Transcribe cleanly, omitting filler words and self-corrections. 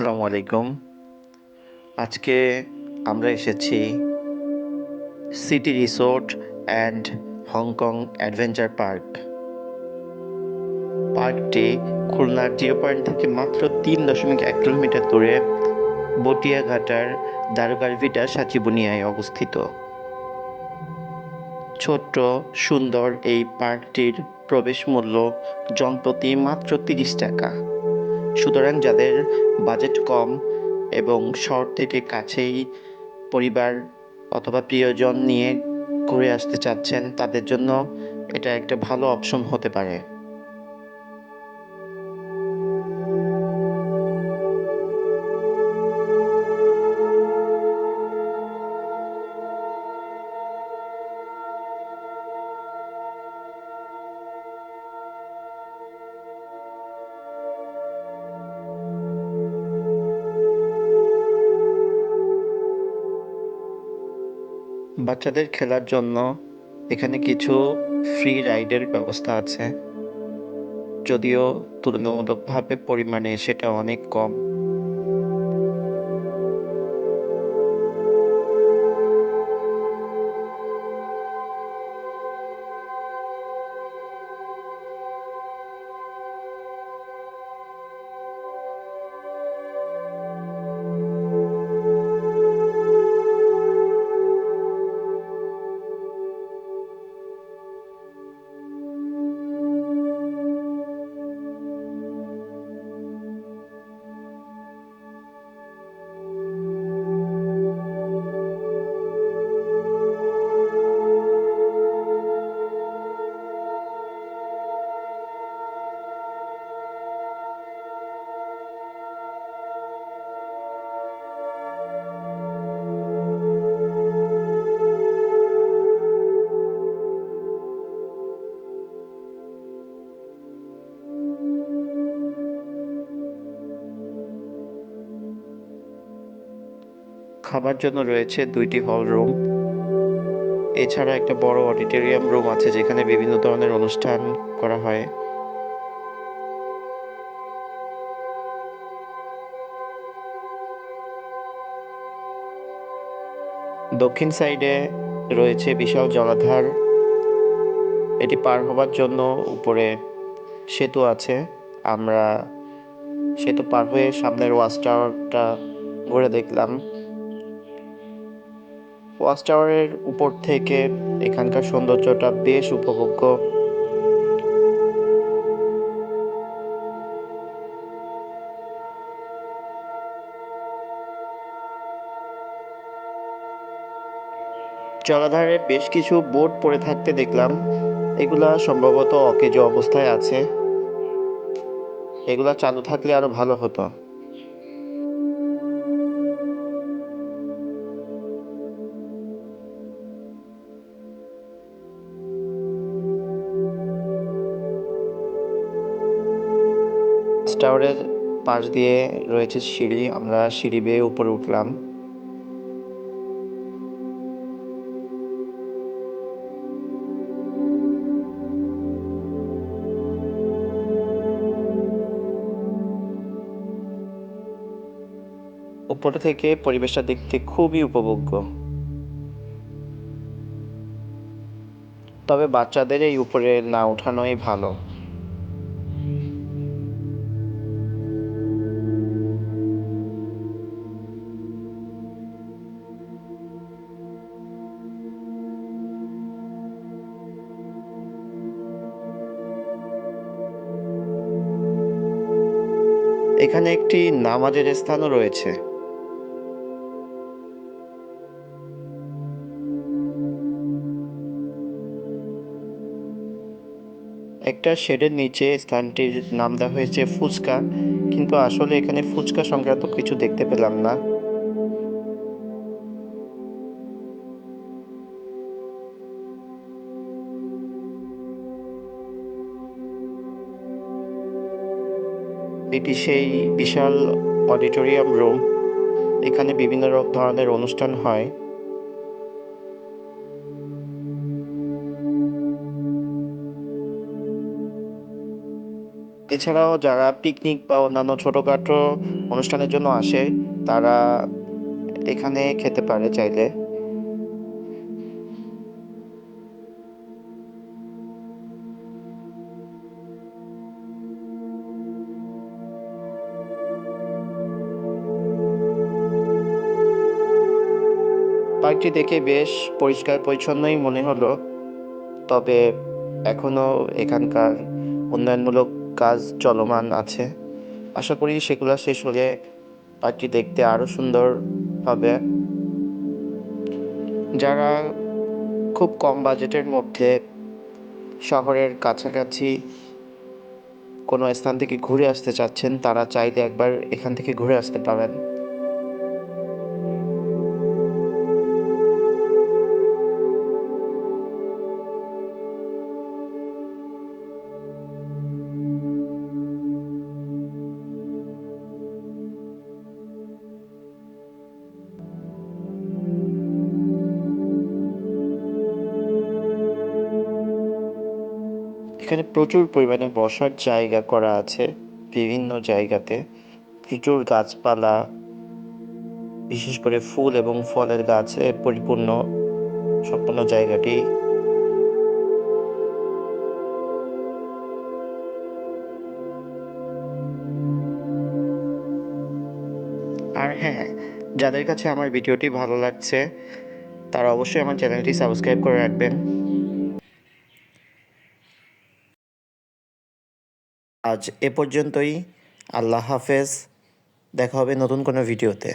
আসসালামু আলাইকুম। আজকে আমরা এসেছি city resort and Hong Kong adventure park. পার্কটি খুলনার জিরো পয়েন্ট থেকে মাত্র ৩.১ কিলোমিটার দূরে বটিয়াঘাটার দারুগারভিটা সাচিবুনিয়ায় অবস্থিত। ছোট্ট সুন্দর এই পার্কটির প্রবেশ মূল্য জনপ্রতি মাত্র ৩০ টাকা। সুতরাং যাদের বাজেট কম এবং শহর থেকে কাছেই পরিবার অথবা প্রিয়জন নিয়ে ঘুরে আসতে চাচ্ছেন, তাদের জন্য এটা একটা ভালো অপশন হতে পারে। বাচ্চাদের খেলার জন্য এখানে কিছু ফ্রি রাইডের ব্যবস্থা আছে, যদিও তুলনামূলকভাবে পরিমাণে সেটা অনেক কম। খাবার জন্য রয়েছে ২টি হল রুম। এছাড়া একটা বড় অডিটোরিয়াম রুম আছে যেখানে বিভিন্ন ধরনের অনুষ্ঠান করা হয়। দক্ষিণ সাইডে রয়েছে বিশাল জলাধার। এটি পার হবার জন্য উপরে সেতু আছে। আমরা সেতু পার হয়ে সামনের ওয়াচ টাওয়ারটা ঘুরে দেখলাম। ওয়াচ টাওয়ারের উপর থেকে এখানকার সৌন্দর্যটা বেশ উপভোগ্য। জলাধারে বেশ কিছু বোট পড়ে থাকতে দেখলাম। এগুলা সম্ভবত অকেজো অবস্থায় আছে। এগুলা চালু থাকলে আরো ভালো হতো। টাওয়ারের পাশ দিয়ে রয়েছে সিঁড়ি। আমরা সিঁড়ি বেয়ে উপরে উঠলাম। উপরে থেকে পরিবেশটা দেখতে খুবই উপভোগ্য। তবে বাচ্চাদের এই উপরে না ওঠানোই ভালো। এখানে একটি নামাজের স্থানও রয়েছে। একটা শেডের নিচে স্থানটির নাম দেওয়া হয়েছে ফুচকা, কিন্তু আসলে এখানে ফুচকা সংক্রান্ত কিছু দেখতে পেলাম না। এটি সেই বিশাল অডিটোরিয়াম রুম। এখানে বিভিন্ন ধরনের অনুষ্ঠান হয়। এছাড়াও যারা পিকনিক বা অন্যান্য ছোটোখাটো অনুষ্ঠানের জন্য আসে তারা এখানে খেতে পারে চাইলে। পার্কটি দেখে বেশ পরিষ্কার পরিচ্ছন্নই মনে হলো, তবে এখনও এখানকার উন্নয়নমূলক কাজ চলমান আছে। আশা করি সেগুলো শেষ হলে পার্কটি দেখতে আরও সুন্দর হবে। যারা খুব কম বাজেটের মধ্যে শহরের কাছাকাছি কোনো স্থান থেকে ঘুরে আসতে চাচ্ছেন তারা চাইলে একবার এখান থেকে ঘুরে আসতে পারেন। এখানে প্রচুর পরিমাণে বসার জায়গা করা আছে বিভিন্ন জায়গাতে। প্রচুর গাছপালা, বিশেষ করে ফুল এবং ফলের গাছে পরিপূর্ণ সম্পূর্ণ জায়গাটি। আর হ্যাঁ, যাদের কাছে আমার ভিডিওটি ভালো লাগছে তারা অবশ্যই আমার চ্যানেলটি সাবস্ক্রাইব করে রাখবেন। আজ এ পর্যন্তই। আল্লাহ হাফেজ। দেখা হবে নতুন কোনো ভিডিওতে।